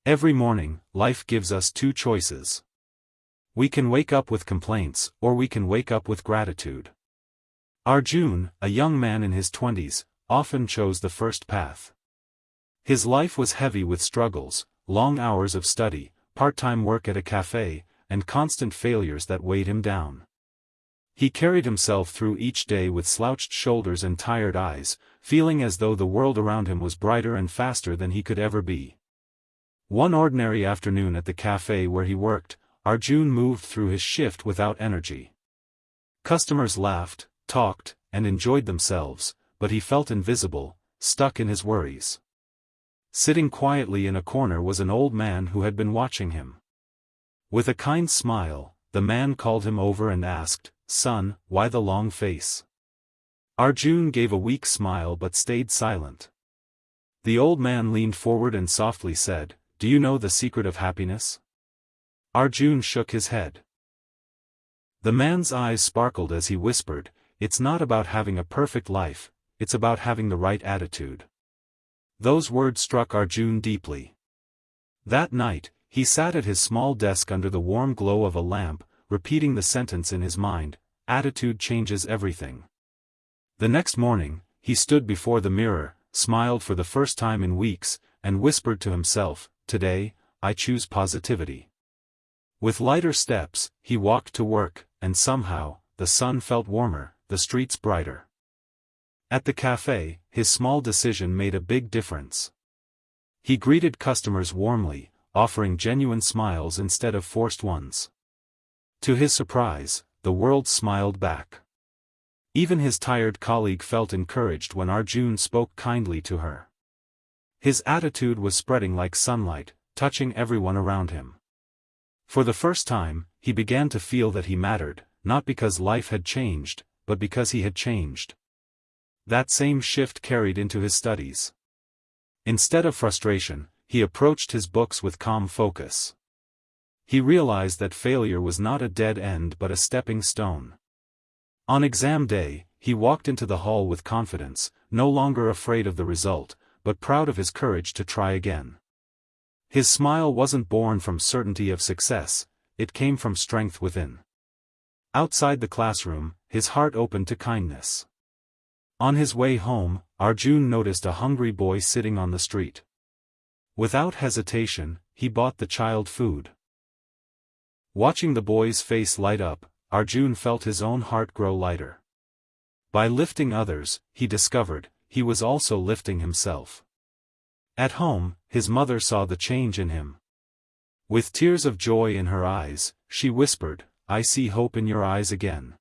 Every morning, life gives us two choices. We can wake up with complaints, or we can wake up with gratitude. Arjun, a young man in his 20s, often chose the first path. His life was heavy with struggles, long hours of study, part-time work at a cafe, and constant failures that weighed him down. He carried himself through each day with slouched shoulders and tired eyes, feeling as though the world around him was brighter and faster than he could ever be. One ordinary afternoon at the cafe where he worked, Arjun moved through his shift without energy. Customers laughed, talked, and enjoyed themselves, but he felt invisible, stuck in his worries. Sitting quietly in a corner was an old man who had been watching him. With a kind smile, the man called him over and asked, "Son, why the long face?" Arjun gave a weak smile but stayed silent. The old man leaned forward and softly said, "Do you know the secret of happiness?" Arjun shook his head. The man's eyes sparkled as he whispered, "It's not about having a perfect life, it's about having the right attitude." Those words struck Arjun deeply. That night, he sat at his small desk under the warm glow of a lamp, repeating the sentence in his mind, "Attitude changes everything." The next morning, he stood before the mirror, smiled for the first time in weeks, and whispered to himself, "Today, I choose positivity." With lighter steps, he walked to work, and somehow, the sun felt warmer, the streets brighter. At the cafe, his small decision made a big difference. He greeted customers warmly, offering genuine smiles instead of forced ones. To his surprise, the world smiled back. Even his tired colleague felt encouraged when Arjun spoke kindly to her. His attitude was spreading like sunlight, touching everyone around him. For the first time, he began to feel that he mattered, not because life had changed, but because he had changed. That same shift carried into his studies. Instead of frustration, he approached his books with calm focus. He realized that failure was not a dead end but a stepping stone. On exam day, he walked into the hall with confidence, no longer afraid of the result, but proud of his courage to try again. His smile wasn't born from certainty of success, it came from strength within. Outside the classroom, his heart opened to kindness. On his way home, Arjun noticed a hungry boy sitting on the street. Without hesitation, he bought the child food. Watching the boy's face light up, Arjun felt his own heart grow lighter. By lifting others, he discovered, he was also lifting himself. At home, his mother saw the change in him. With tears of joy in her eyes, she whispered, "I see hope in your eyes again."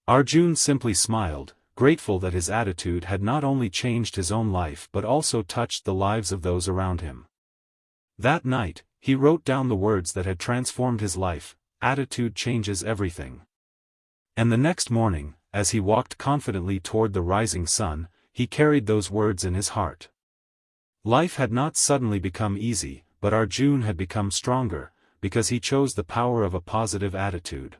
Arjun simply smiled, grateful that his attitude had not only changed his own life but also touched the lives of those around him. That night, he wrote down the words that had transformed his life, "Attitude changes everything." And the next morning, as he walked confidently toward the rising sun, he carried those words in his heart. Life had not suddenly become easy, but Arjun had become stronger, because he chose the power of a positive attitude.